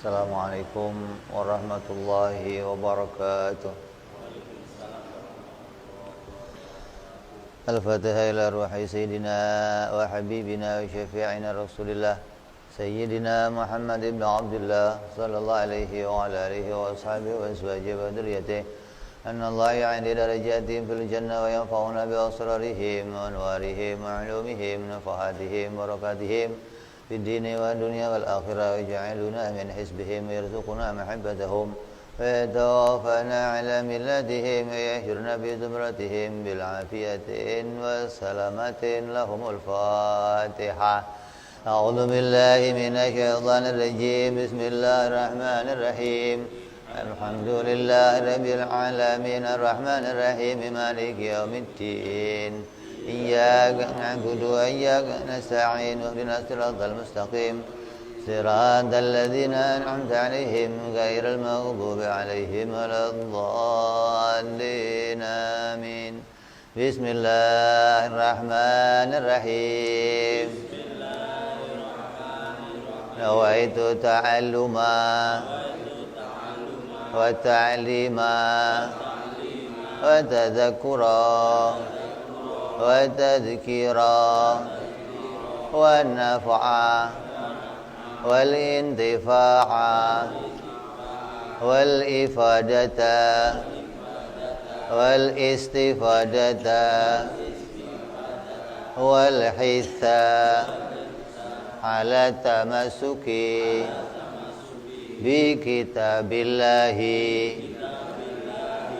Assalamualaikum warahmatullahi wabarakatuh. Al-Fatihah ila ruhi Sayyidina wa Habibina wa Syafi'ina Rasulillah Sayyidina Muhammad ibn Abdullah sallallahu alaihi wa ala alihi wa ashabihi wa azwajihi wa dhurriyyatihi anna Allah ya'li darajatihim fil jannah wa yanfa'una bi asrarihim wa anwarihim wa ulumihim nafahatihim wa barakatihim fid dini wa dunya wal akhirah wa ja'aluna min hizbihim wa yarzuquna mahabbatahum ويتوفنا على ملتهم ويحشرنا بزمرتهم بالعافية والسلامة لهم الفاتحة أعوذ بالله من الشيطان الرجيم بسم الله الرحمن الرحيم الحمد لله رب العالمين الرحمن الرحيم مالك يوم الدين إياك نعبد وإياك نستعين واهدنا الصراط المستقيم صراط الذين أنعمت عليهم غير المغضوب عليهم ولا الضالين آمين بسم الله الرحمن الرحيم نويت تعلما وتعليما وتذكرا وتذكيرا والنفعا والانتفاع والإفادة والاستفادة والحث على التمسك بكتاب الله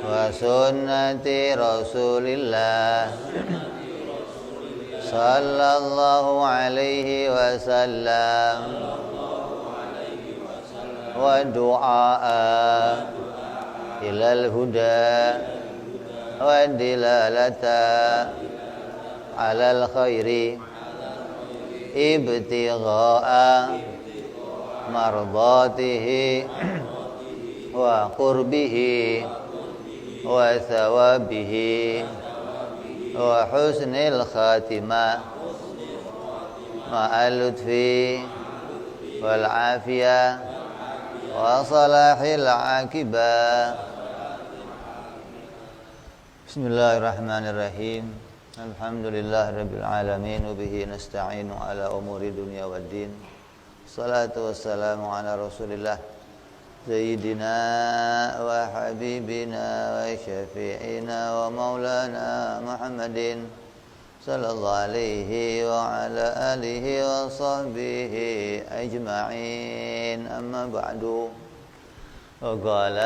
وسنة رسول الله صلى الله عليه وسلم ودعاء إلى الهدى والدلالة على الخير ابتغاء مرضاته وقربه وثوابه وحسن الخاتمة مع اللطف والعافية وصلاح العاقبة بسم الله الرحمن الرحيم الحمد لله رب العالمين وبه نستعين على أمور الدنيا والدين الصلاة والسلام على رسول الله سيدنا وحبيبنا وشفيعنا ومولانا محمد صلى الله عليه وعلى آله وصحبه أجمعين أما بعد وقال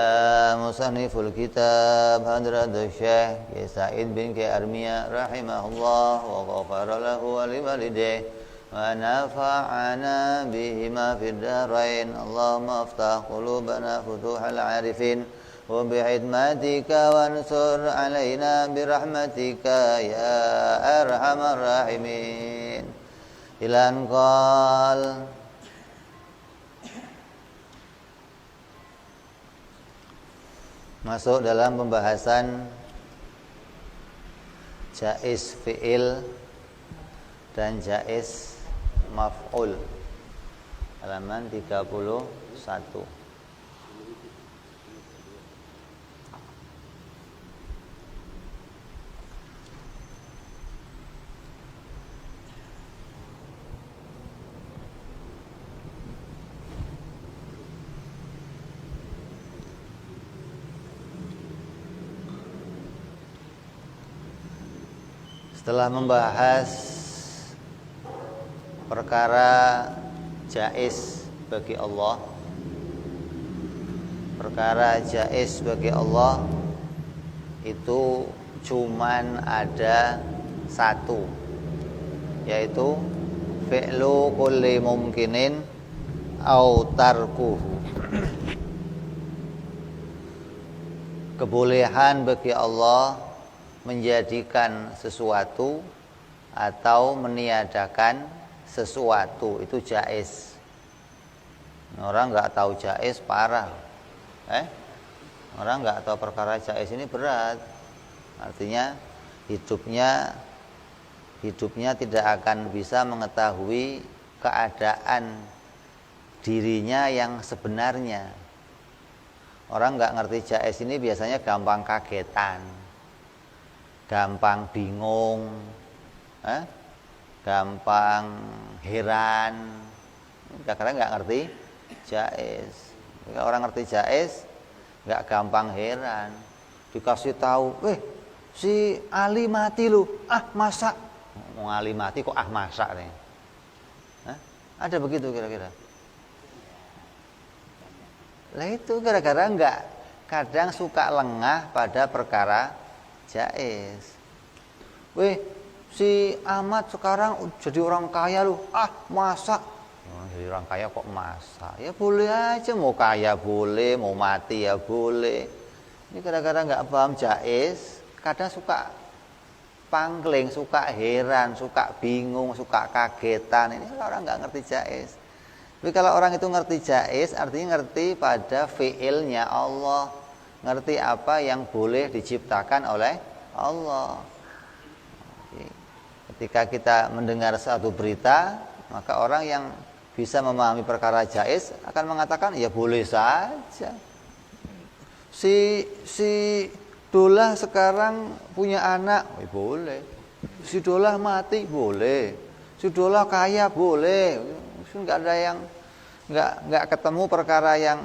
مصنف الكتاب حضرة الشيخ سعيد بن كأرمية رحمه الله وغفر له ولوالديه ونفعنا بهما في الدارين اللهم افتح قلوبنا فتوح العارفين وبحكمتك وانصر علينا برحمتك يا أرحم الراحمين إلى أن قال masuk dalam pembahasan jaiz fi'il dan jaiz maf'ul halaman 31. Setelah membahas perkara jaiz bagi Allah, perkara jaiz bagi Allah itu cuman ada satu, yaitu fi'lu kulli mumkinin au tarkuhu. Kebolehan bagi Allah menjadikan sesuatu atau meniadakan sesuatu itu jaiz. Orang nggak tahu jaiz parah, orang nggak tahu perkara jaiz ini berat. Artinya hidupnya tidak akan bisa mengetahui keadaan dirinya yang sebenarnya. Orang nggak ngerti jaiz ini biasanya gampang kagetan, gampang bingung, gampang heran, karena nggak ngerti jaiz. Kalau orang ngerti jaiz, nggak gampang heran. Dikasih tahu, si Ali mati lu, masa? Mau Ali mati kok masa nih? Ada begitu kira-kira? Lah itu gara-gara enggak kadang suka lengah pada perkara jaiz. Si Ahmad sekarang jadi orang kaya lu. Masa? Jadi orang kaya kok masa? Ya boleh aja, mau kaya boleh, mau mati ya boleh. Ini gara-gara enggak paham jaiz, kadang suka pangling, suka heran, suka bingung, suka kagetan. Ini orang enggak ngerti jaiz. Tapi kalau orang itu ngerti jaiz, artinya ngerti pada fiilnya Allah, ngerti apa yang boleh diciptakan oleh Allah. Ketika kita mendengar satu berita, maka orang yang bisa memahami perkara jaiz akan mengatakan ya boleh saja. Si Dolah sekarang punya anak, boleh. Si Dolah mati, boleh. Si Dolah kaya, boleh. Nggak ada yang nggak ketemu perkara yang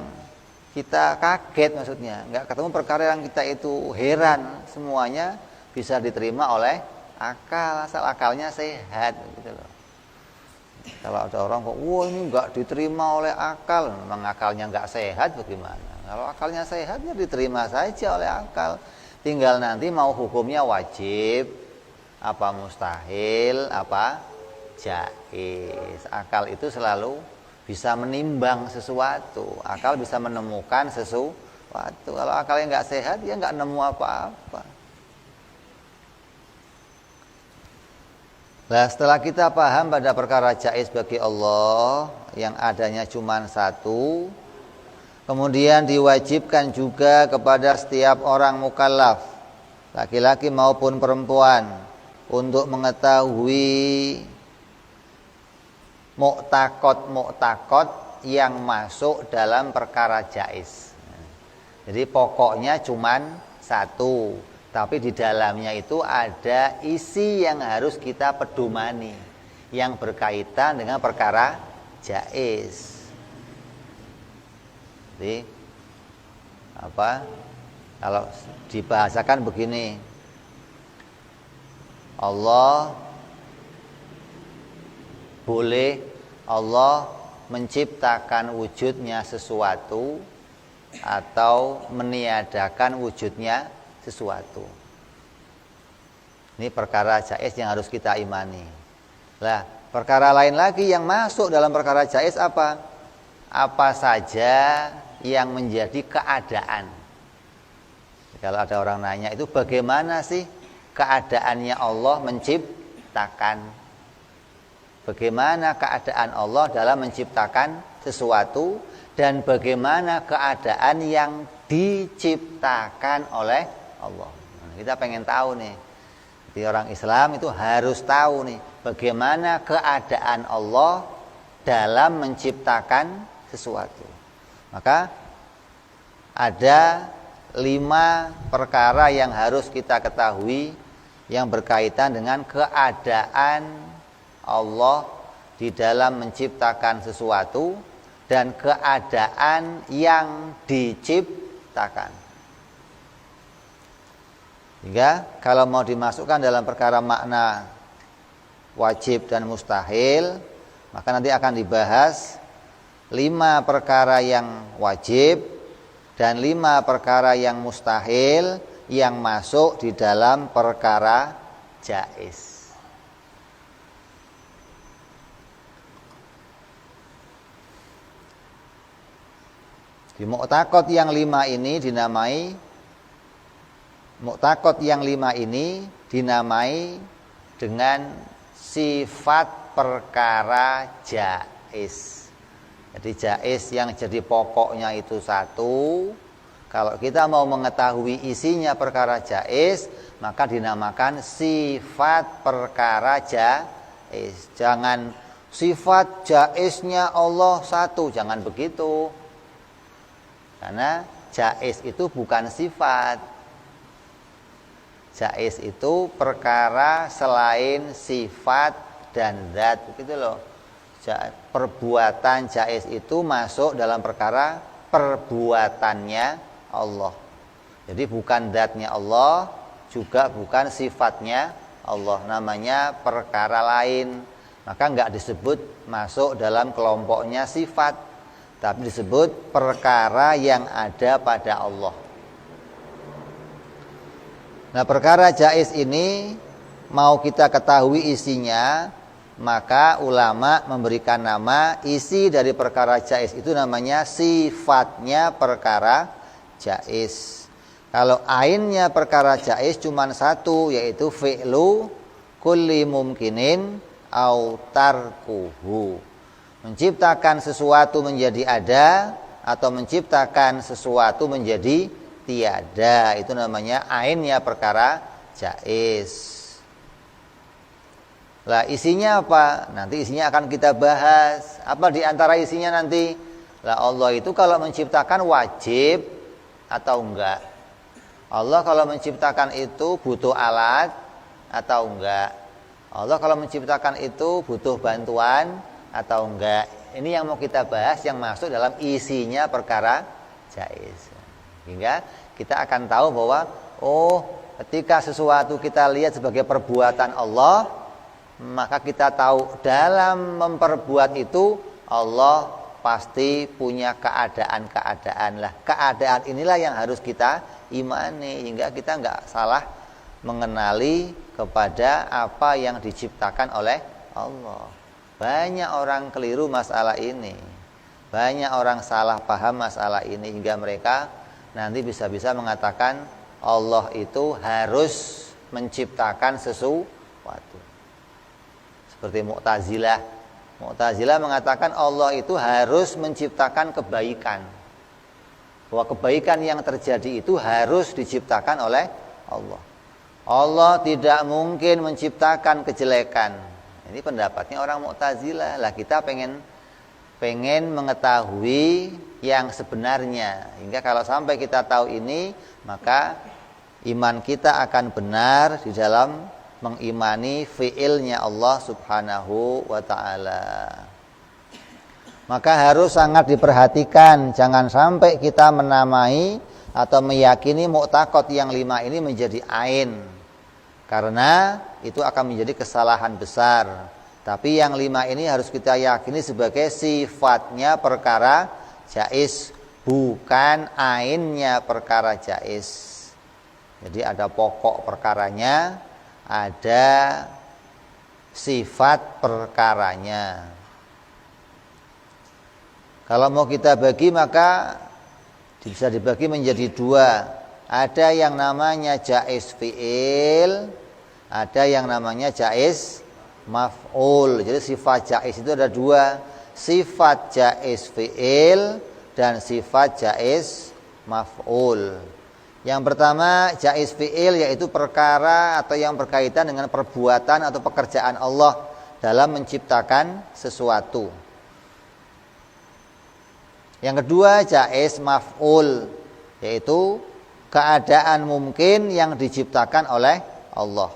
kita kaget, maksudnya nggak ketemu perkara yang kita itu heran. Semuanya bisa diterima oleh akal, asal akalnya sehat gitu loh. Kalau ada orang kok ini nggak diterima oleh akal, memang akalnya nggak sehat bagaimana? Kalau akalnya sehat ya diterima saja oleh akal, tinggal nanti mau hukumnya wajib apa mustahil apa jaiz. Akal itu selalu bisa menimbang sesuatu, akal bisa menemukan sesuatu. Kalau akalnya nggak sehat, ya nggak nemu apa-apa. Nah, setelah kita paham pada perkara jaiz bagi Allah yang adanya cuma satu, kemudian diwajibkan juga kepada setiap orang mukallaf, laki-laki maupun perempuan, untuk mengetahui muktakot yang masuk dalam perkara jaiz. Jadi pokoknya cuman satu, tapi di dalamnya itu ada isi yang harus kita pedomani, yang berkaitan dengan perkara jaiz. Jadi kalau dibahasakan begini, Allah menciptakan wujudnya sesuatu atau meniadakan wujudnya sesuatu. Ini perkara jaiz yang harus kita imani. Lah, perkara lain lagi yang masuk dalam perkara jaiz apa? Apa saja yang menjadi keadaan. Kalau ada orang nanya itu bagaimana sih keadaannya Allah menciptakan? Bagaimana keadaan Allah dalam menciptakan sesuatu dan bagaimana keadaan yang diciptakan oleh Allah. Kita pengen tahu nih. Jadi orang Islam itu harus tahu nih bagaimana keadaan Allah dalam menciptakan sesuatu. Maka ada 5 perkara yang harus kita ketahui yang berkaitan dengan keadaan Allah di dalam menciptakan sesuatu dan keadaan yang diciptakan. Sehingga kalau mau dimasukkan dalam perkara makna wajib dan mustahil, maka nanti akan dibahas 5 perkara yang wajib dan 5 perkara yang mustahil yang masuk di dalam perkara jaiz. Di muktakot yang 5 ini dinamai dengan sifat perkara jaiz. Jadi jaiz yang jadi pokoknya itu satu. Kalau kita mau mengetahui isinya perkara jaiz, maka dinamakan sifat perkara jaiz. Jangan sifat jaiznya Allah satu. Jangan begitu. Karena jaiz itu bukan sifat. Jaiz itu perkara selain sifat dan zat, begitu loh. Perbuatan jaiz itu masuk dalam perkara perbuatannya Allah. Jadi bukan zatnya Allah, juga bukan sifatnya Allah, namanya perkara lain. Maka enggak disebut masuk dalam kelompoknya sifat, tapi disebut perkara yang ada pada Allah. Nah, perkara jaiz ini mau kita ketahui isinya, maka ulama memberikan nama isi dari perkara jaiz itu namanya sifatnya perkara jaiz. Kalau ainnya perkara jaiz cuma satu, yaitu fi'lu kulli mumkinin au tarkuhu. Menciptakan sesuatu menjadi ada atau menciptakan sesuatu menjadi tiada. Itu namanya ainnya perkara jaiz. Lah isinya apa? Nanti isinya akan kita bahas. Apa di antara isinya nanti? Lah Allah itu kalau menciptakan wajib atau enggak? Allah kalau menciptakan itu butuh alat atau enggak? Allah kalau menciptakan itu butuh bantuan atau enggak? Ini yang mau kita bahas, yang masuk dalam isinya perkara jaiz. Hingga kita akan tahu bahwa ketika sesuatu kita lihat sebagai perbuatan Allah, maka kita tahu dalam memperbuat itu Allah pasti punya keadaan-keadaan lah. Keadaan inilah yang harus kita imani, hingga kita enggak salah mengenali kepada apa yang diciptakan oleh Allah. Banyak orang keliru masalah ini. Banyak orang salah paham masalah ini, hingga mereka nanti bisa-bisa mengatakan Allah itu harus menciptakan sesuatu. Seperti Mu'tazilah. Mu'tazilah mengatakan Allah itu harus menciptakan kebaikan. Bahwa kebaikan yang terjadi itu harus diciptakan oleh Allah. Allah tidak mungkin menciptakan kejelekan. Ini pendapatnya orang Mu'tazilah. Lah kita pengen mengetahui yang sebenarnya. Hingga kalau sampai kita tahu ini, maka iman kita akan benar di dalam mengimani fiilnya Allah Subhanahu wa ta'ala. Maka harus sangat diperhatikan, jangan sampai kita menamai atau meyakini mu'taqad yang 5 ini menjadi ain. Karena itu akan menjadi kesalahan besar. Tapi yang 5 ini harus kita yakini sebagai sifatnya perkara jaiz, bukan ainnya perkara jaiz. Jadi ada pokok perkaranya, ada sifat perkaranya. Kalau mau kita bagi, maka bisa dibagi menjadi 2. Ada yang namanya jaiz fi'il, ada yang namanya jaiz maf'ul. Jadi sifat jaiz itu ada 2, sifat jaiz fi'il dan sifat jaiz maf'ul. Yang pertama jaiz fi'il, yaitu perkara atau yang berkaitan dengan perbuatan atau pekerjaan Allah dalam menciptakan sesuatu. Yang kedua jaiz maf'ul, yaitu keadaan mungkin yang diciptakan oleh Allah.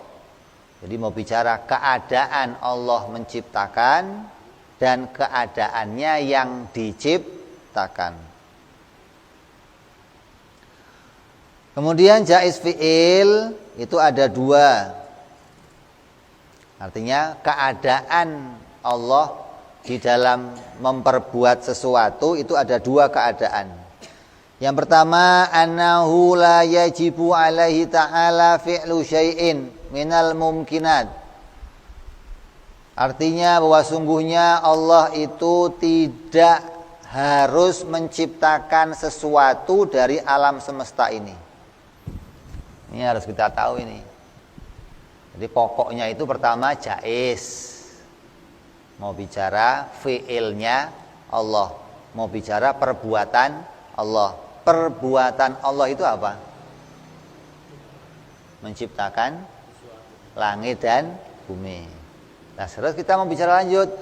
Jadi mau bicara keadaan Allah menciptakan dan keadaannya yang diciptakan. Kemudian jaiz fi'il itu ada 2. Artinya keadaan Allah di dalam memperbuat sesuatu itu ada 2 keadaan. Yang pertama, annahu la yajibu alaihi ta'ala fi'lu syai'in minal mumkinat. Artinya bahwa sungguhnya Allah itu tidak harus menciptakan sesuatu dari alam semesta ini. Ini harus kita tahu ini. Jadi pokoknya itu pertama jaiz. Mau bicara fi'ilnya Allah, mau bicara perbuatan Allah. Perbuatan Allah itu apa? Menciptakan langit dan bumi. Nah, terus kita mau bicara lanjut.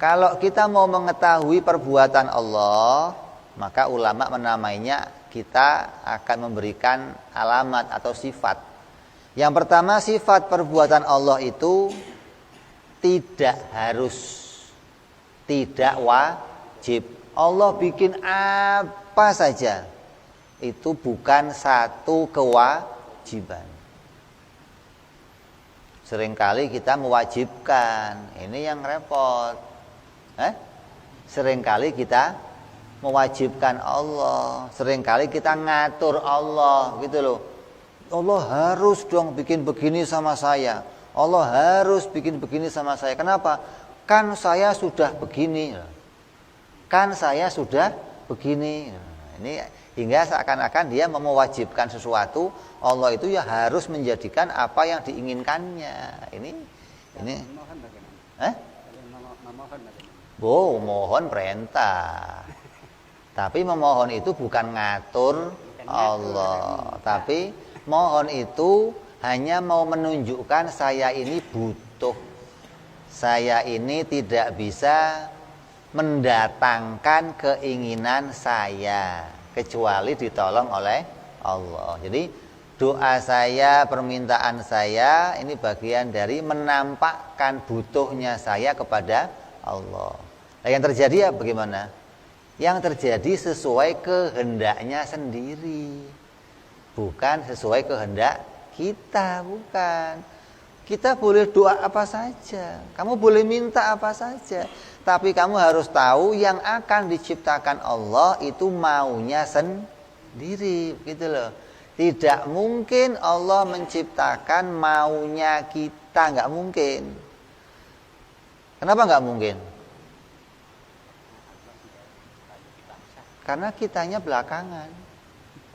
Kalau kita mau mengetahui perbuatan Allah, maka ulama menamainya kita akan memberikan alamat atau sifat. Yang pertama, sifat perbuatan Allah itu tidak harus, tidak wajib. Allah bikin apa saja, itu bukan satu kewajiban. Seringkali kita mewajibkan, ini yang repot. Seringkali kita mewajibkan Allah, seringkali kita ngatur Allah gitu loh. Allah harus dong bikin begini sama saya, Allah harus bikin begini sama saya. Kenapa? Kan saya sudah begini, kan saya sudah begini. Ini hingga seakan-akan dia mewajibkan sesuatu, Allah itu ya harus menjadikan apa yang diinginkannya. Ini mohon perintah. Tapi memohon itu bukan ngatur Allah, tapi mohon itu hanya mau menunjukkan saya ini butuh, saya ini tidak bisa mendatangkan keinginan saya kecuali ditolong oleh Allah. Jadi doa saya, permintaan saya ini bagian dari menampakkan butuhnya saya kepada Allah. Nah, yang terjadi ya bagaimana? Yang terjadi sesuai kehendaknya sendiri, bukan sesuai kehendak kita, bukan. Kita boleh doa apa saja, kamu boleh minta apa saja, tapi kamu harus tahu yang akan diciptakan Allah itu maunya sendiri, gitu loh. Tidak mungkin Allah menciptakan maunya kita, nggak mungkin. Kenapa nggak mungkin? Karena kitanya belakangan,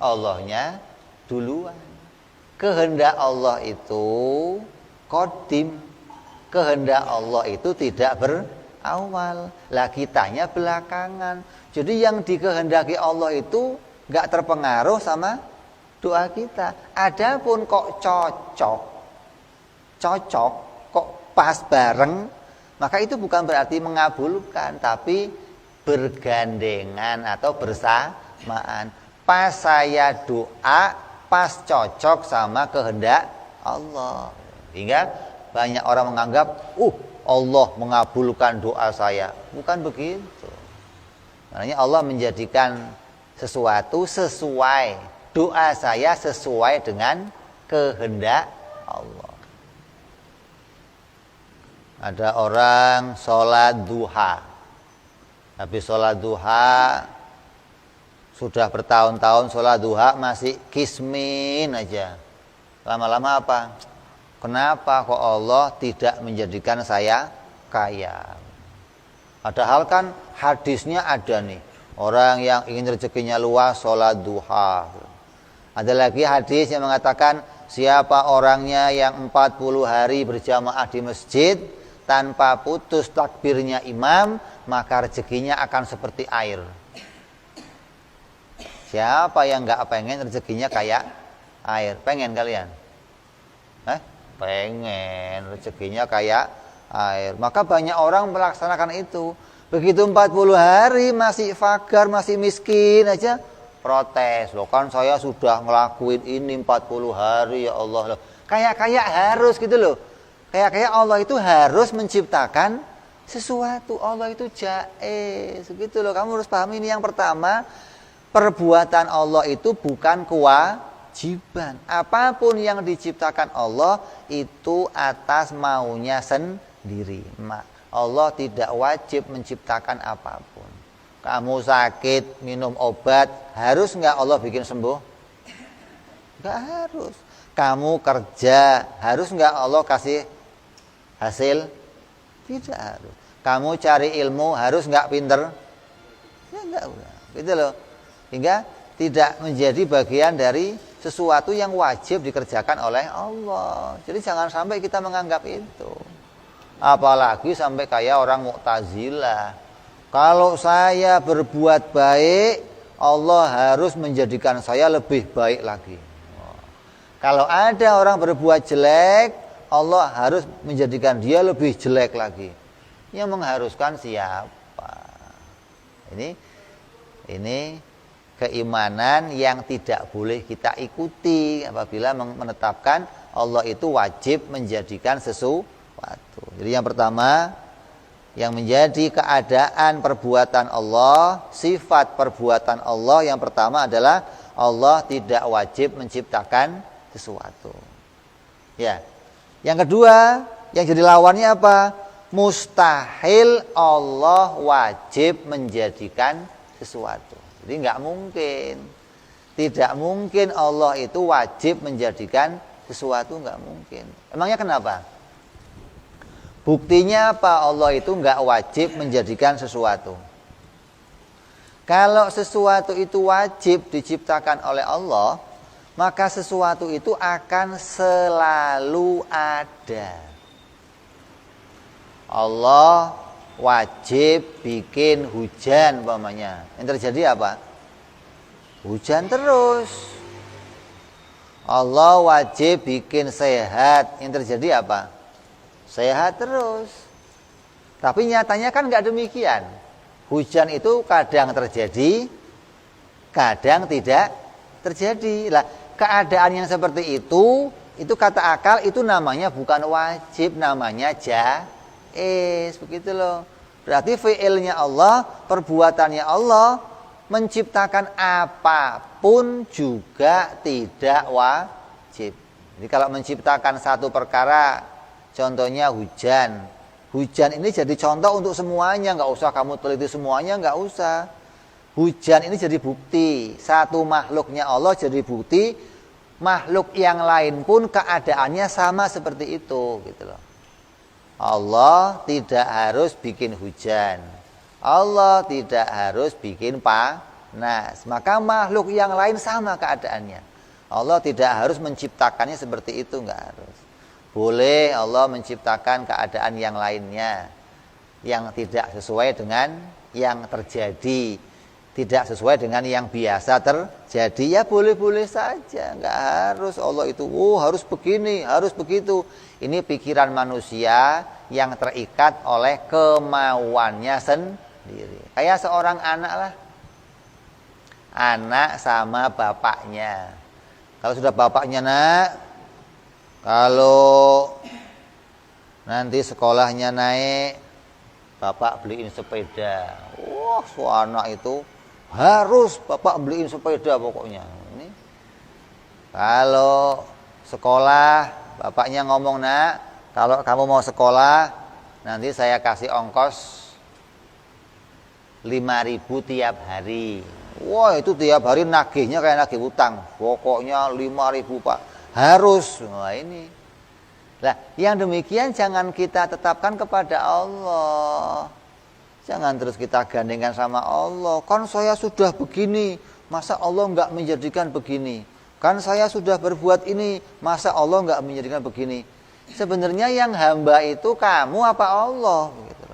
Allahnya duluan. Kehendak Allah itu qadim, kehendak Allah itu tidak berawal. Lah kitanya belakangan. Jadi yang dikehendaki Allah itu gak terpengaruh sama doa kita. Adapun kok cocok, kok pas bareng, maka itu bukan berarti mengabulkan, tapi bergandengan atau bersamaan. Pas saya doa, pas cocok sama kehendak Allah. Hingga banyak orang menganggap, Allah mengabulkan doa saya. Bukan begitu. Makanya Allah menjadikan sesuatu sesuai, doa saya sesuai dengan kehendak Allah. Ada orang sholat duha, habis sholat duha, sudah bertahun-tahun sholat duha masih kismin aja. Lama-lama apa? Kenapa kok Allah tidak menjadikan saya kaya? Padahal kan hadisnya ada nih, orang yang ingin rezekinya luas sholat duha. Ada lagi hadis yang mengatakan, siapa orangnya yang 40 hari berjamaah di masjid tanpa putus takbirnya imam, maka rezekinya akan seperti air. Siapa yang gak pengen rezekinya kayak air? Pengen kalian? Pengen rezekinya kayak air. Maka banyak orang melaksanakan itu. Begitu 40 hari masih fakir, masih miskin aja, protes. Loh kan saya sudah ngelakuin ini 40 hari ya Allah. Kayak harus gitu loh. Kayak Allah itu harus menciptakan sesuatu. Allah itu jaiz, gitu loh. Kamu harus pahami ini yang pertama. Perbuatan Allah itu bukan kewajiban. Apapun yang diciptakan Allah itu atas maunya sendiri. Allah tidak wajib menciptakan apapun. Kamu sakit, minum obat, harus nggak Allah bikin sembuh? Nggak harus. Kamu kerja, harus nggak Allah kasih hasil? Tidak harus. Kamu cari ilmu, harus nggak pinter? Ya nggak udah. Gitu loh. Hingga tidak menjadi bagian dari sesuatu yang wajib dikerjakan oleh Allah. Jadi jangan sampai kita menganggap itu. Apalagi sampai kayak orang Mu'tazilah. Kalau saya berbuat baik, Allah harus menjadikan saya lebih baik lagi. Kalau ada orang berbuat jelek, Allah harus menjadikan dia lebih jelek lagi. Yang mengharuskan siapa? Ini keimanan yang tidak boleh kita ikuti apabila menetapkan Allah itu wajib menjadikan sesuatu. Jadi yang pertama, yang menjadi keadaan perbuatan Allah, sifat perbuatan Allah yang pertama adalah Allah tidak wajib menciptakan sesuatu. Ya. Yang kedua, yang jadi lawannya apa? Mustahil Allah wajib menjadikan sesuatu. Jadi nggak mungkin. Tidak mungkin Allah itu wajib menjadikan sesuatu, nggak mungkin. Emangnya kenapa? Buktinya apa Allah itu nggak wajib menjadikan sesuatu? Kalau sesuatu itu wajib diciptakan oleh Allah, maka sesuatu itu akan selalu ada. Allah wajib bikin hujan umpamanya. Yang terjadi apa? Hujan terus. Allah wajib bikin sehat. Yang terjadi apa? Sehat terus. Tapi nyatanya kan nggak demikian. Hujan itu kadang terjadi, kadang tidak terjadi. Lah, keadaan yang seperti itu kata akal itu namanya bukan wajib, namanya jaiz, begitu loh. Berarti fi'ilnya Allah, perbuatannya Allah menciptakan apapun juga tidak wajib. Jadi kalau menciptakan satu perkara, contohnya hujan. Hujan ini jadi contoh untuk semuanya, nggak usah kamu teliti semuanya, nggak usah. Hujan ini jadi bukti, satu makhluknya Allah jadi bukti, makhluk yang lain pun keadaannya sama seperti itu, gitu loh. Allah tidak harus bikin hujan, Allah tidak harus bikin panas, maka makhluk yang lain sama keadaannya. Allah tidak harus menciptakannya seperti itu, nggak harus. Boleh Allah menciptakan keadaan yang lainnya yang tidak sesuai dengan yang terjadi, tidak sesuai dengan yang biasa terjadi, ya boleh-boleh saja, nggak harus Allah itu harus begini, harus begitu. Ini pikiran manusia yang terikat oleh kemauannya sendiri. Kayak seorang anak lah, anak sama bapaknya. Kalau sudah bapaknya, nak, kalau nanti sekolahnya naik, bapak beliin sepeda. Wah, anak itu harus bapak beliin sepeda pokoknya. Ini kalau sekolah, bapaknya ngomong, nak, kalau kamu mau sekolah, nanti saya kasih ongkos 5.000 tiap hari. Wah, itu tiap hari nagihnya kayak nagih utang. Pokoknya 5.000 pak, harus. Wah, ini. Nah, yang demikian jangan kita tetapkan kepada Allah. Jangan terus kita gandengkan sama Allah. Kan saya sudah begini, masa Allah enggak menjadikan begini? Kan saya sudah berbuat ini, masa Allah enggak menjadikan begini? Sebenarnya yang hamba itu kamu apa Allah? Gitu.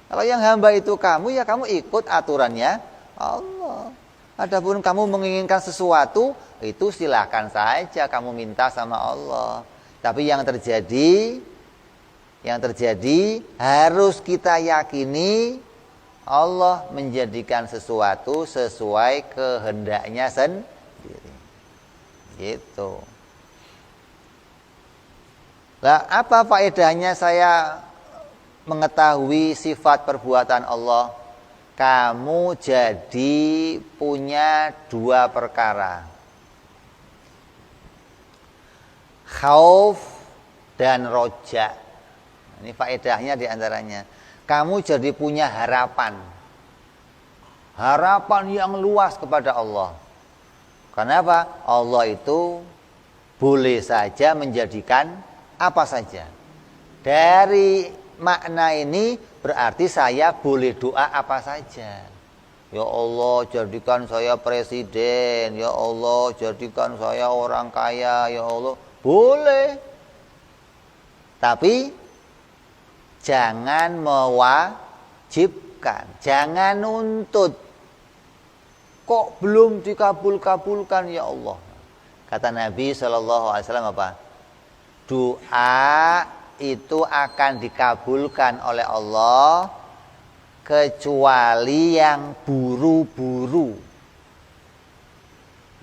Kalau yang hamba itu kamu, ya kamu ikut aturannya Allah. Adapun kamu menginginkan sesuatu, itu silakan saja kamu minta sama Allah. Tapi yang terjadi harus kita yakini Allah menjadikan sesuatu sesuai kehendaknya sendiri. Gitu. Lah, apa faedahnya saya mengetahui sifat perbuatan Allah? Kamu jadi punya dua perkara, khauf dan roja. Ini faedahnya diantaranya. Kamu jadi punya harapan yang luas kepada Allah. Kenapa? Allah itu boleh saja menjadikan apa saja. Dari makna ini berarti saya boleh doa apa saja. Ya Allah, jadikan saya presiden. Ya Allah, jadikan saya orang kaya. Ya Allah, boleh. Tapi jangan mewajibkan, jangan nuntut. Kok belum dikabul-kabulkan ya Allah? Kata Nabi SAW apa? Doa itu akan dikabulkan oleh Allah kecuali yang buru-buru.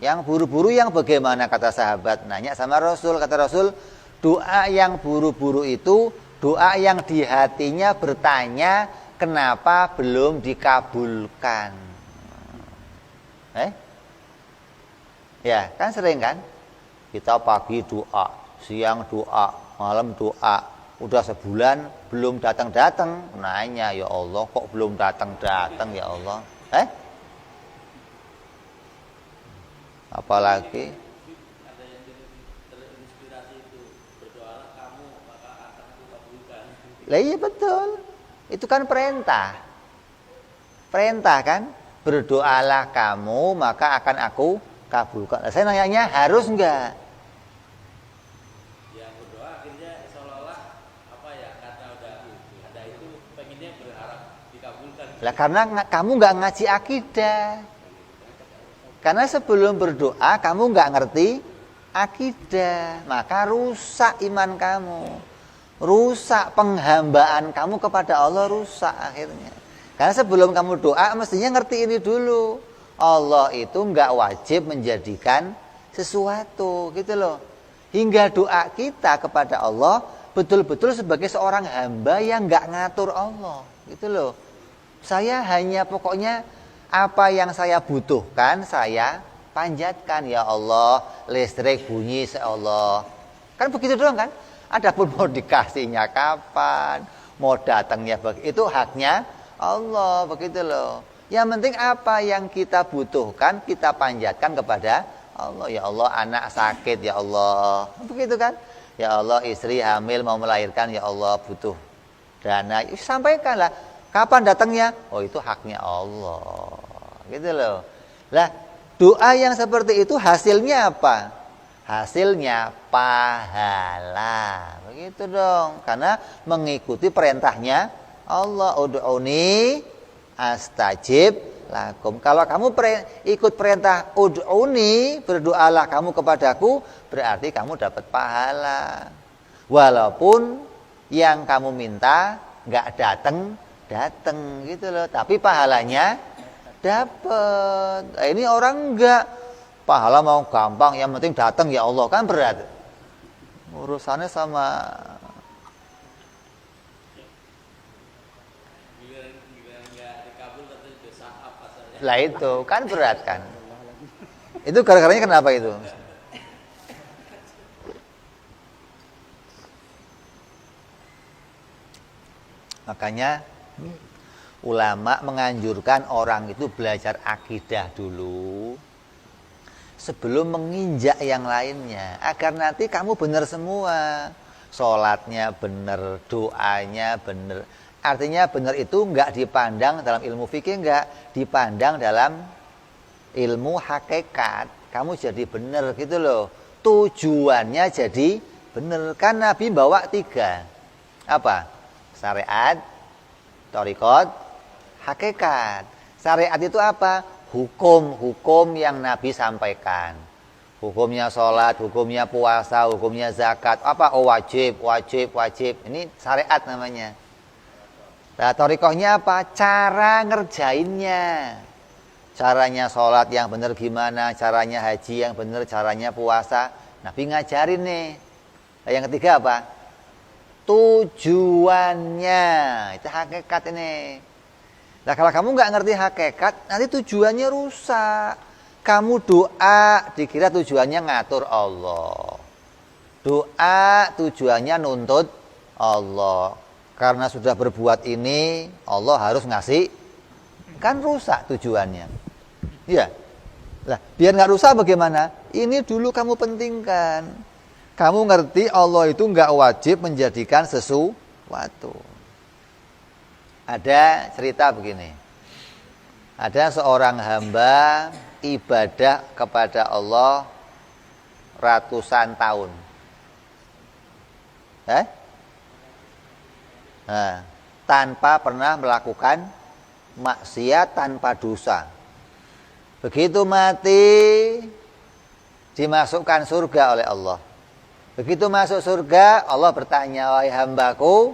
Yang buru-buru yang bagaimana, kata sahabat? Nanya sama Rasul, kata Rasul, doa yang buru-buru itu doa yang di hatinya bertanya kenapa belum dikabulkan. Ya, kan sering kan? Kita pagi doa, siang doa, malam doa, udah sebulan belum datang-datang. Nanya, ya Allah, kok belum datang-datang ya Allah? Apalagi ada yang terinspirasi itu, berdoalah kamu maka akan kukabulkan. Lah iya betul. Itu kan perintah. Perintah kan? Berdoalah kamu maka akan aku kabulkan. Nah, saya nanyanya harus enggak? Yang berdoa akhirnya seolah-olah apa ya, karena udah ada itu pengennya berharap dikabulkan. Lah karena kamu enggak ngaji akidah. Karena sebelum berdoa kamu enggak ngerti akidah, maka rusak iman kamu. Rusak penghambaan kamu kepada Allah, rusak akhirnya. Karena sebelum kamu doa mestinya ngerti ini dulu. Allah itu enggak wajib menjadikan sesuatu, gitu loh. Hingga doa kita kepada Allah betul-betul sebagai seorang hamba yang enggak ngatur Allah, gitu loh. Saya hanya pokoknya apa yang saya butuhkan saya panjatkan, ya Allah, listrik bunyi ya Allah. Kan begitu doang kan? Adapun mau dikasihnya kapan, mau datangnya itu haknya Allah, begitu loh. Yang penting apa yang kita butuhkan kita panjatkan kepada Allah. Ya Allah, anak sakit, ya Allah. Begitu kan? Ya Allah, istri hamil mau melahirkan, ya Allah, butuh dana. Sampaikanlah. Kapan datangnya? Oh, itu haknya Allah. Gitu loh. Lah, doa yang seperti itu hasilnya apa? Hasilnya pahala. Begitu dong. Karena mengikuti perintahnya Allah. Ud'uni astajib lakum. Kalau kamu ikut perintah ud'uni, berdoalah kamu kepadaku, berarti kamu dapat pahala. Walaupun yang kamu minta enggak datang gitu loh, tapi pahalanya dapat. Ini orang enggak, pahala mau gampang, yang penting datang ya Allah, kan berat. Urusannya sama enggak dikabul katanya dosa apa saja. lah, itu kan berat kan. Itu gara-garanya kenapa itu? Makanya ulama menganjurkan orang itu belajar akidah dulu sebelum menginjak yang lainnya, agar nanti kamu benar semua. Sholatnya benar, doanya benar. Artinya benar itu enggak dipandang dalam ilmu fikih, enggak dipandang dalam ilmu hakikat. Kamu jadi benar gitu loh. Tujuannya jadi benar. Kan Nabi bawa 3. Apa? Syariat, thariqat, hakikat. Syariat itu apa? Hukum-hukum yang Nabi sampaikan. Hukumnya sholat, hukumnya puasa, hukumnya zakat. Apa? Oh, wajib. Ini syariat namanya. Nah, thariqahnya apa? Cara ngerjainnya. Caranya sholat yang benar gimana, caranya haji yang benar, caranya puasa. Nabi ngajarin nih. Nah, yang ketiga apa? Tujuannya. Itu hakikat ini. Nah, kalau kamu nggak ngerti hakikat, nanti tujuannya rusak. Kamu doa dikira tujuannya ngatur Allah. Doa tujuannya nuntut Allah. Karena sudah berbuat ini, Allah harus ngasih. Kan rusak tujuannya. Iya. Nah, biar nggak rusak bagaimana? Ini dulu kamu pentingkan. Kamu ngerti Allah itu nggak wajib menjadikan sesuatu. Ada cerita begini. Ada seorang hamba ibadah kepada Allah ratusan tahun. Nah, tanpa pernah melakukan maksiat, tanpa dosa. Begitu mati dimasukkan surga oleh Allah. Begitu masuk surga, Allah bertanya, wahai hambaku,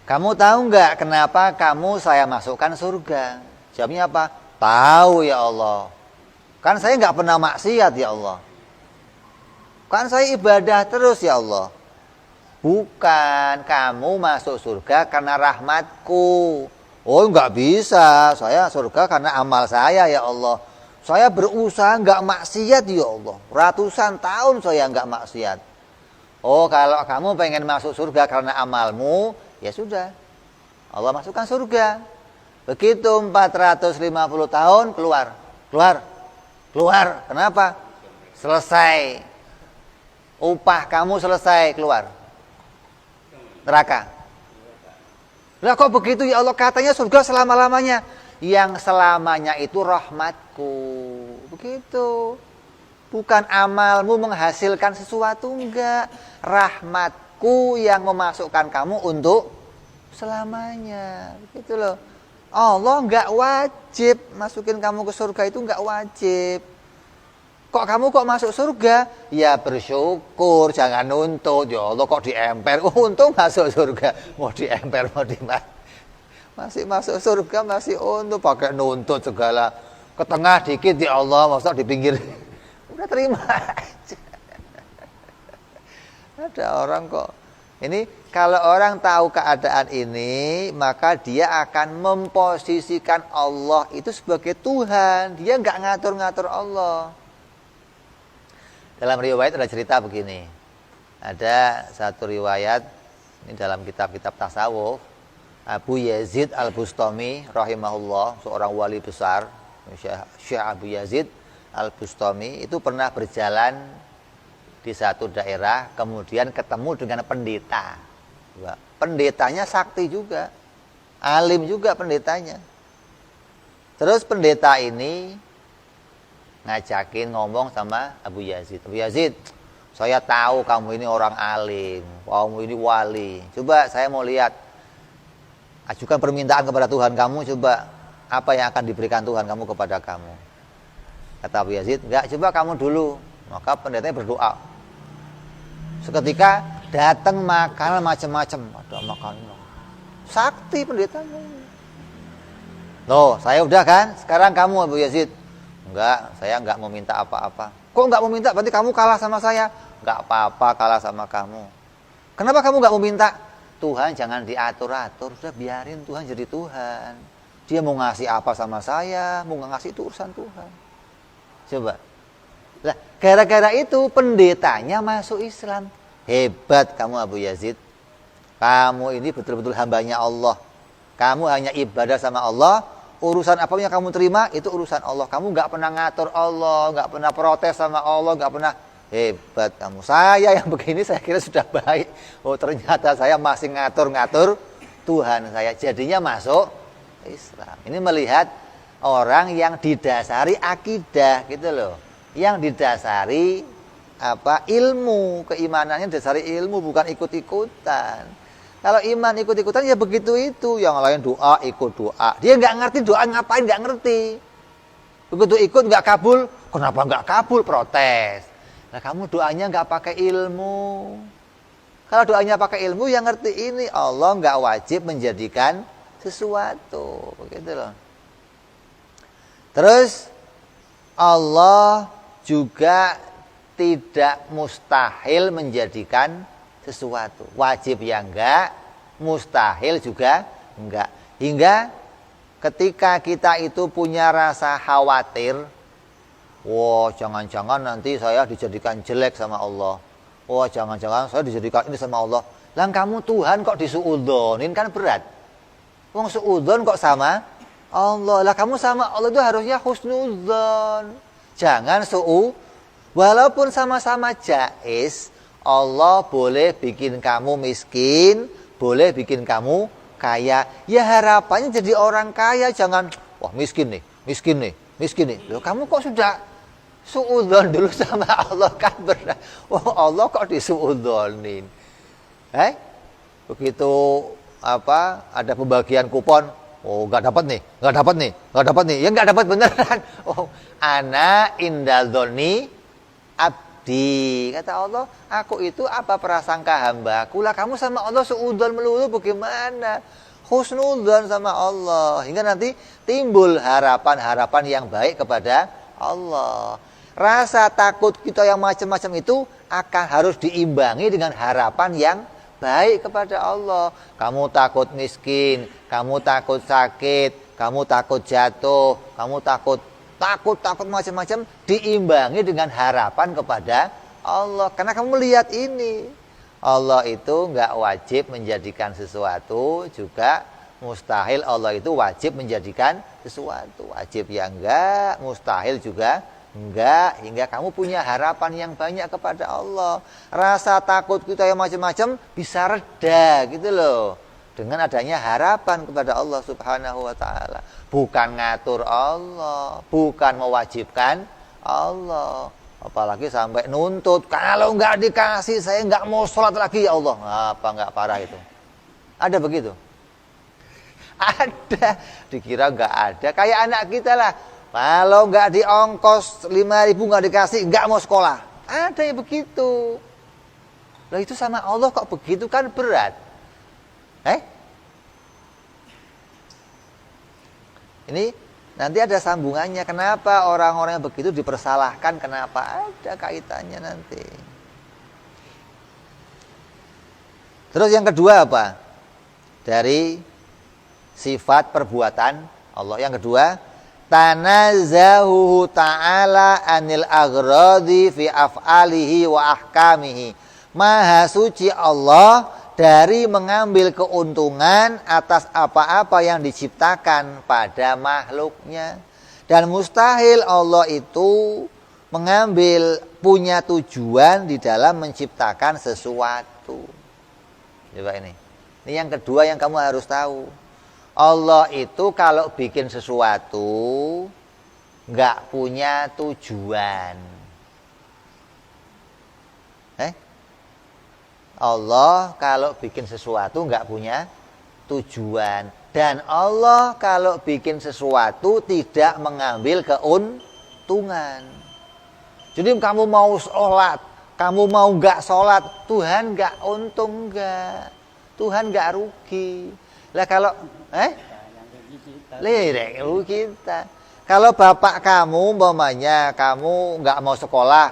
kamu tahu nggak kenapa kamu saya masukkan surga? Jawabnya apa? Tahu ya Allah. Kan saya nggak pernah maksiat ya Allah. Kan saya ibadah terus ya Allah. Bukan, kamu masuk surga karena rahmatku. Oh nggak bisa, saya surga karena amal saya ya Allah. Saya berusaha nggak maksiat ya Allah. Ratusan tahun saya nggak maksiat. Oh kalau kamu pengen masuk surga karena amalmu, ya sudah. Allah masukkan surga. Begitu 450 tahun keluar. Kenapa? Selesai. Upah kamu selesai keluar. Neraka. Lah kok begitu ya Allah, katanya surga selama-lamanya. Yang selamanya itu rahmatku. Begitu. Bukan amalmu menghasilkan sesuatu, enggak. Rahmatku yang memasukkan kamu untuk selamanya. Begitu loh. Allah enggak wajib masukin kamu ke surga, itu enggak wajib. Kok kamu kok masuk surga? Ya bersyukur, jangan nuntut. Ya Allah kok diemper. Untung masuk surga. Mau diemper, mau dimana. Masih masuk surga, masih untung. Pakai nuntut segala. Ke tengah dikit ya Allah, maksudnya di pinggir. Udah terima aja. Ada orang kok. Ini kalau orang tahu keadaan ini, maka dia akan memposisikan Allah itu sebagai Tuhan. Dia nggak ngatur-ngatur Allah. Dalam riwayat ada cerita begini. Ada satu riwayat ini dalam kitab-kitab tasawuf. Abu Yazid Al-Bustami rahimahullah, seorang wali besar, Syekh Abu Yazid Al-Bustami itu pernah berjalan di satu daerah, kemudian ketemu dengan pendeta. Pendetanya sakti juga, alim juga pendetanya. Terus pendeta ini ngajakin ngomong sama Abu Yazid. Abu Yazid, saya tahu kamu ini orang alim, kamu ini wali. Coba saya mau lihat, ajukan permintaan kepada Tuhan kamu, coba apa yang akan diberikan Tuhan kamu kepada kamu. Kata Abu Yazid, enggak, coba kamu dulu. Maka pendetanya berdoa. Seketika datang makanan macam-macam. Ada makanan. Sakti pendetanya. Loh, saya udah kan? Sekarang kamu Abu Yazid. Enggak, saya enggak mau minta apa-apa. Kok enggak mau minta? Berarti kamu kalah sama saya. Enggak apa-apa kalah sama kamu. Kenapa kamu enggak mau minta? Tuhan jangan diatur-atur. Sudah biarin Tuhan jadi Tuhan. Dia mau ngasih apa sama saya, mau ngasih itu urusan Tuhan. Coba. Lah, gara-gara itu pendetanya masuk Islam. Hebat kamu Abu Yazid. Kamu ini betul-betul hambanya Allah. Kamu hanya ibadah sama Allah. Urusan apa yang kamu terima itu urusan Allah. Kamu nggak pernah ngatur Allah, nggak pernah protes sama Allah, nggak pernah. Hebat kamu. Saya yang begini saya kira sudah baik. Oh ternyata saya masih ngatur-ngatur Tuhan saya. Jadinya masuk Islam. Ini melihat orang yang didasari akidah gitu loh. Yang didasari ilmu, keimanannya dasari ilmu, bukan ikut-ikutan. Kalau iman ikut-ikutan ya begitu itu, yang lain doa ikut doa. Dia nggak ngerti doa ngapain, nggak ngerti. Begitu ikut nggak kabul, kenapa nggak kabul? Protes. Nah kamu doanya nggak pakai ilmu. Kalau doanya pakai ilmu, yang ngerti ini Allah nggak wajib menjadikan sesuatu, begitu loh. Terus Allah juga tidak mustahil menjadikan sesuatu. Wajib ya enggak, mustahil juga enggak. Hingga ketika kita itu punya rasa khawatir, wah jangan-jangan nanti saya dijadikan jelek sama Allah. Wah jangan-jangan saya dijadikan ini sama Allah. Lah kamu Tuhan kok disuudzonin, kan berat. Wong suudzon kok sama Allah. Lah kamu sama Allah itu harusnya husnudzon. Jangan walaupun sama-sama jaiz, Allah boleh bikin kamu miskin, boleh bikin kamu kaya. Ya harapannya jadi orang kaya, jangan wah miskin nih. Loh, kamu kok sudah suudzon dulu sama Allah, kan berat. Wah Allah kok disuudzonin. Begitu ada pembagian kupon, oh nggak dapat nih, ya nggak dapat beneran. Oh ana indadzoni mengabdi. Kata Allah, aku itu apa prasangka hambaku? Lah kamu sama Allah suudzon melulu bagaimana? Husnudzon sama Allah. Hingga nanti timbul harapan-harapan yang baik kepada Allah. Rasa takut kita yang macam-macam itu akan harus diimbangi dengan harapan yang baik kepada Allah. Kamu takut miskin, kamu takut sakit, kamu takut jatuh, kamu takut macam-macam, diimbangi dengan harapan kepada Allah. Karena kamu melihat ini, Allah itu enggak wajib menjadikan sesuatu, juga mustahil Allah itu wajib menjadikan sesuatu. Wajib ya enggak, mustahil juga enggak. Hingga kamu punya harapan yang banyak kepada Allah. Rasa takut kita yang macam-macam bisa reda gitu loh, dengan adanya harapan kepada Allah Subhanahu wa ta'ala. Bukan ngatur Allah, bukan mewajibkan Allah. Apalagi sampai nuntut, kalau enggak dikasih saya enggak mau sholat lagi ya Allah. Apa enggak parah itu? Ada begitu? Ada. Dikira enggak ada. Kayak anak kita lah. Kalau enggak diongkos 5.000 enggak dikasih, enggak mau sekolah. Ada yang begitu. Lah itu sama Allah kok begitu, kan berat. Ini nanti ada sambungannya. Kenapa orang-orang yang begitu dipersalahkan? Kenapa? Ada kaitannya nanti. Terus yang kedua apa? Dari sifat perbuatan Allah. Yang kedua, tanazzahuhu ta'ala anil aghradi fi af'alihi wa ahkamihi. Maha suci Allah dari mengambil keuntungan atas apa-apa yang diciptakan pada makhluknya. Dan mustahil Allah itu mengambil punya tujuan di dalam menciptakan sesuatu. Coba ini. Ini yang kedua yang kamu harus tahu. Allah itu kalau bikin sesuatu nggak punya tujuan. Allah kalau bikin sesuatu nggak punya tujuan. Dan Allah kalau bikin sesuatu tidak mengambil keuntungan. Jadi kamu mau sholat, kamu mau nggak sholat, Tuhan nggak untung nggak, Tuhan nggak rugi. Lah kalau rugi kita. Kalau bapak kamu umpamanya kamu nggak mau sekolah,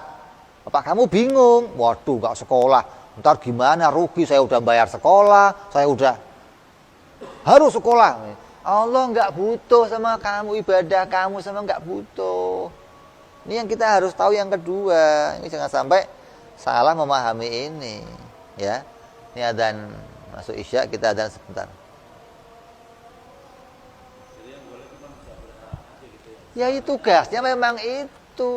bapak kamu bingung, waduh nggak sekolah, ntar gimana, rugi, saya udah bayar sekolah, saya udah harus sekolah. Allah nggak butuh sama kamu, ibadah kamu sama nggak butuh. Ini yang kita harus tahu yang kedua. Ini jangan sampai salah memahami ini, ya. Ini adzan masuk Isya, kita adzan sebentar. Ya itu tugasnya memang itu.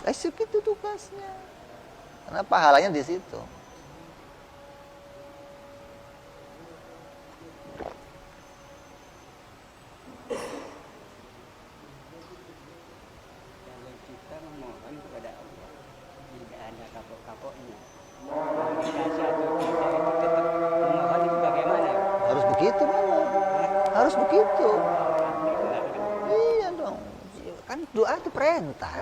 Itu tugasnya. Karena pahalanya di situ. Kalau kita memohon kepada Allah, tidak ada kapok-kapoknya. Dikasih atau tidak itu tetap memohon itu bagaimana? Harus begitu memang. Harus begitu. Iya dong. Kan doa itu perintah.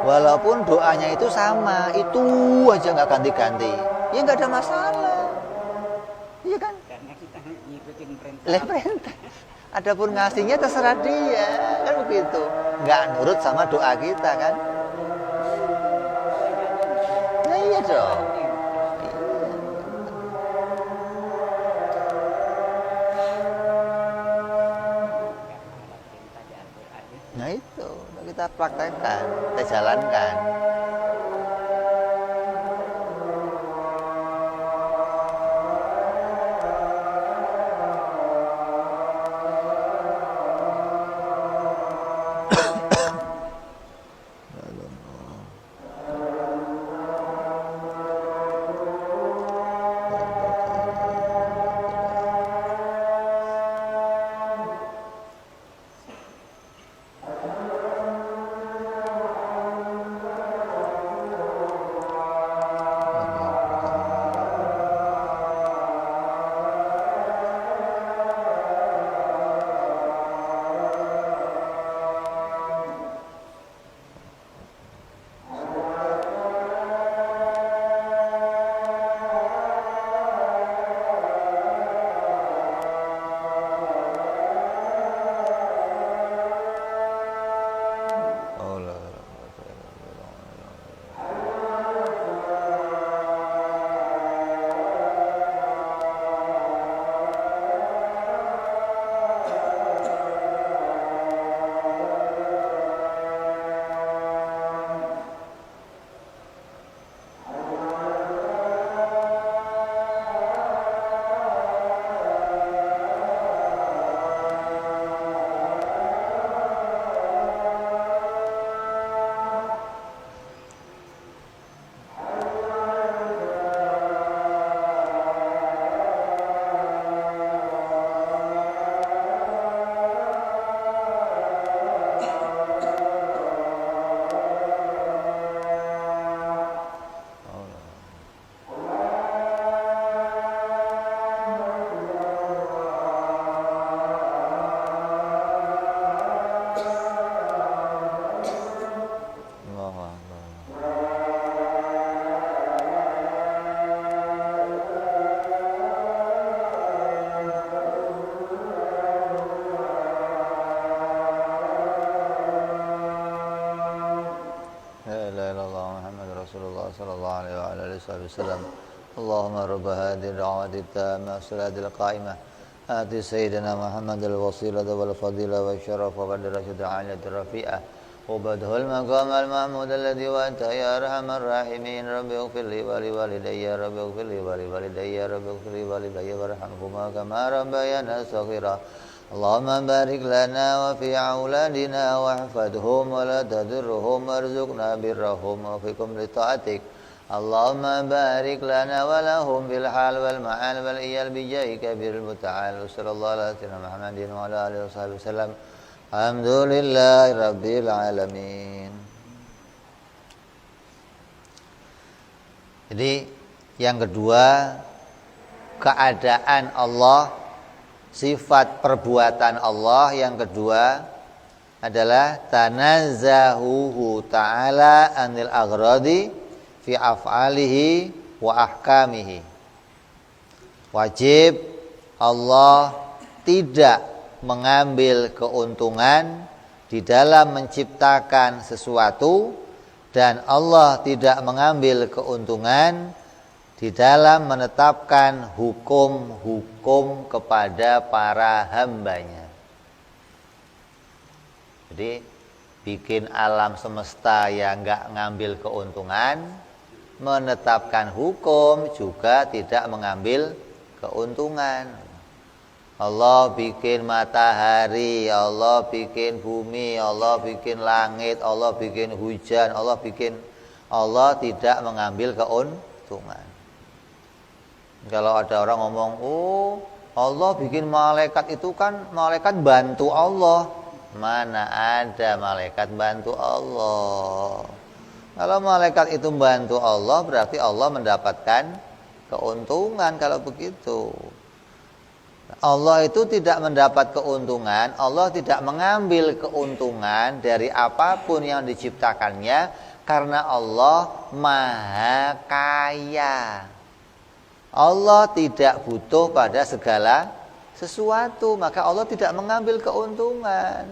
Walaupun doanya itu sama, itu aja nggak ganti-ganti, ya nggak ada masalah, iya kan? Karena kita ngikutin perintah. Perintah. Adapun ngasihnya terserah dia, kan begitu. Nggak nurut sama doa kita kan? Nah iya dong. Nah itu kita praktekkan, kita jalankan. sallallahu alaihi wa alihi wasallam. Allahumma rabb hadhihi ad-da'wati at-tammah salatil qa'imah ati sayyidina Muhammadil wasilata wal fadilah wa syarafa wa darajat 'aliyati rafi'ah wa badhul maqam al-mahmud alladhi wa anta ya arhamar rahimin rabbi ighfir li wa li walidayya rabbi ighfir li wa li walidayya rabbi ighfir li wa li walidayya warhamhuma kama rabbayana shaghira. Allahumma barik lana wa fi auladina wahfadhum wa la tadurruhum warzuqna birrahum wa fikum li ta'atik. Allahumma barik lana wa lahum bil hal wal ma'al wal iyal bi jaika bil muta'al sallallahu alaihi wa Muhammadin wa ala alihi wasallam. Alhamdulillahi rabbil alamin. Jadi yang kedua, keadaan Allah, sifat perbuatan Allah yang kedua adalah tanazzahuhu ta'ala anil aghradi fi af'alihi wa ahkamihi. Wajib Allah tidak mengambil keuntungan di dalam menciptakan sesuatu dan Allah tidak mengambil keuntungan di dalam menetapkan hukum-hukum kepada para hambanya. Jadi bikin alam semesta yang enggak ngambil keuntungan, menetapkan hukum juga tidak mengambil keuntungan. Allah bikin matahari, Allah bikin bumi, Allah bikin langit, Allah bikin hujan, Allah tidak mengambil keuntungan. Kalau ada orang ngomong, oh Allah bikin malaikat itu kan malaikat bantu Allah. Mana ada malaikat bantu Allah. Kalau malaikat itu bantu Allah, berarti Allah mendapatkan keuntungan kalau begitu. Allah itu tidak mendapat keuntungan, Allah tidak mengambil keuntungan dari apapun yang diciptakannya karena Allah Maha Kaya. Allah tidak butuh pada segala sesuatu, maka Allah tidak mengambil keuntungan.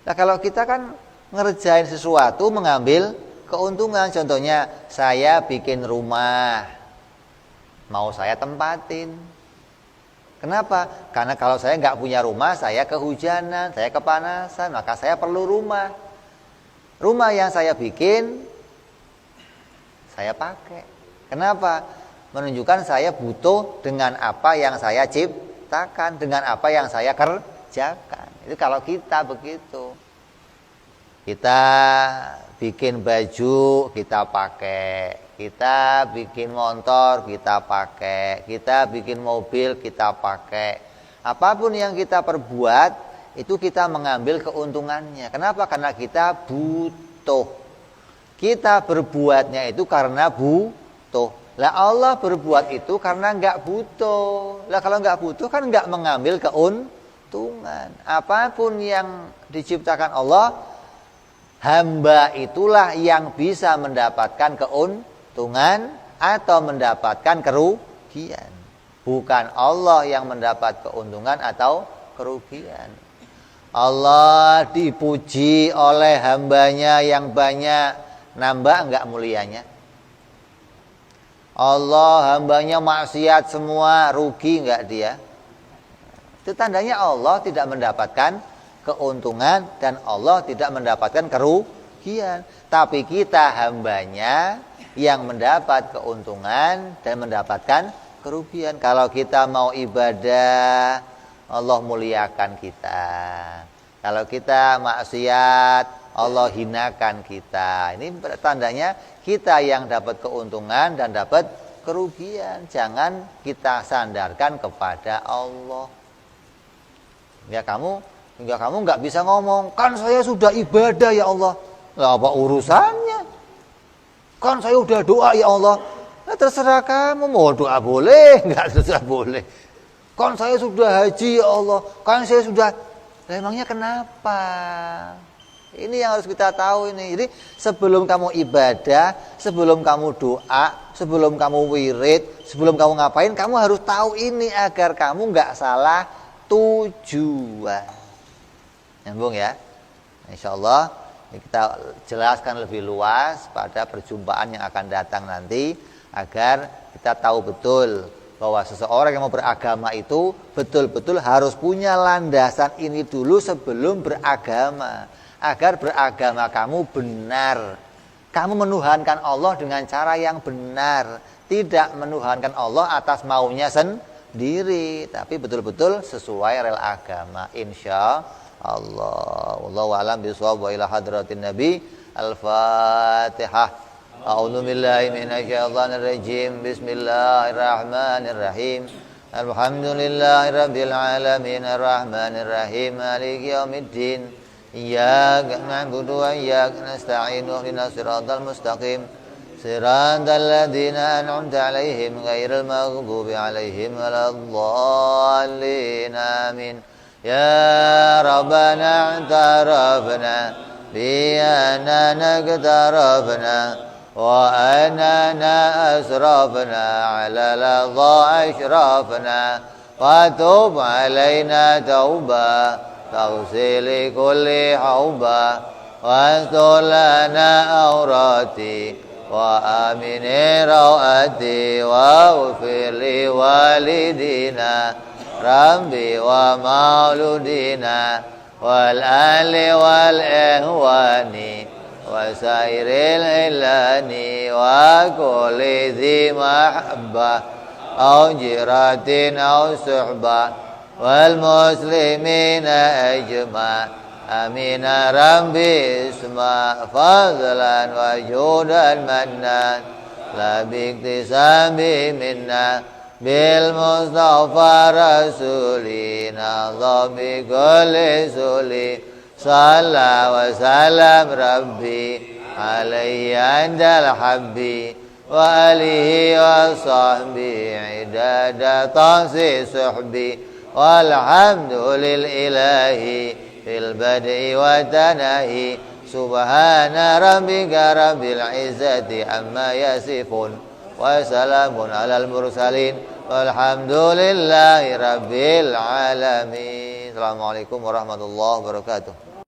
Nah, kalau kita kan ngerjain sesuatu mengambil keuntungan. Contohnya saya bikin rumah, mau saya tempatin. Kenapa? Karena kalau saya nggak punya rumah, saya kehujanan, saya kepanasan, maka saya perlu rumah. Rumah yang saya bikin, saya pakai. Kenapa? Menunjukkan saya butuh dengan apa yang saya ciptakan, dengan apa yang saya kerjakan. Itu kalau kita begitu. Kita bikin baju, kita pakai. Kita bikin motor, kita pakai. Kita bikin mobil, kita pakai. Apapun yang kita perbuat, itu kita mengambil keuntungannya. Kenapa? Karena kita butuh. Kita berbuatnya itu karena butuh. Lah Allah berbuat itu karena enggak butuh. Lah kalau enggak butuh kan enggak mengambil keuntungan. Apapun yang diciptakan Allah, hamba itulah yang bisa mendapatkan keuntungan atau mendapatkan kerugian. Bukan Allah yang mendapat keuntungan atau kerugian. Allah dipuji oleh hambanya yang banyak, nambah enggak mulianya? Allah hambanya maksiat semua, rugi enggak dia? Itu tandanya Allah tidak mendapatkan keuntungan dan Allah tidak mendapatkan kerugian. Tapi kita hambanya yang mendapat keuntungan dan mendapatkan kerugian. Kalau kita mau ibadah, Allah muliakan kita. Kalau kita maksiat, Allah hinakan kita. Ini tandanya kita yang dapat keuntungan dan dapat kerugian. Jangan kita sandarkan kepada Allah. Ya kamu nggak bisa ngomong, kan saya sudah ibadah ya Allah. Lah apa urusannya? Kan saya udah doa ya Allah. Nah, terserah kamu mau doa boleh, nggak terserah boleh. Kan saya sudah haji ya Allah. Kan saya sudah. Nah, emangnya kenapa? Ini yang harus kita tahu ini. Jadi sebelum kamu ibadah, sebelum kamu doa, sebelum kamu wirid, sebelum kamu ngapain, kamu harus tahu ini agar kamu nggak salah tujuan. Nyambung ya? Insyaallah Kita jelaskan lebih luas pada perjumpaan yang akan datang nanti agar kita tahu betul bahwa seseorang yang mau beragama itu betul-betul harus punya landasan ini dulu sebelum beragama. Agar beragama kamu benar. Kamu menuhankan Allah dengan cara yang benar. Tidak menuhankan Allah atas maunya sendiri. Tapi betul-betul sesuai rel agama. Insya Allah. Wallahu a'lam bishawab wa ila hadratin Nabi. Al-Fatihah. A'udzu billahi minasyaitonir rajim. Bismillahirrahmanirrahim. Alhamdulillahirabbil alamin arrahmanir rahim maliki yaumiddin. Iyyaka na'budu wa iyyaka nasta'in ihdinas siratal mustaqim. Siratal ladzina an'amta 'alaihim ghairil maghdubi 'alaihim waladdallin. Amin. Ya Rabbana i'tarafna bi annana iqtarafna wa annana asrafna 'ala ladha ashrafna wa tub 'alaina tauba taghsil kulli hauba wa astur lana awrati wa amin rawati wa ufir li walidina Rabbi wa mauludina wal ali wal ihwani wa sairil ilani wa kulli dhi mahabbah au jiratin au suhbah wal muslimina ajma' amina Rabbi isma' fadlan wa judan mannan la biktisabi minna bil mustafa rasulina dhabi kulli suli salla wa salam rabbi alaihi andal habbi wa alihi wa sahbihi idada tasi suhbi walhamdulil ilahi fil bad'i wa tanahi subhana rabbika rabbil izzati amma yasifun وسلام على المرسلين والحمد لله رب العالمين. Assalamualaikum warahmatullahi wabarakatuh.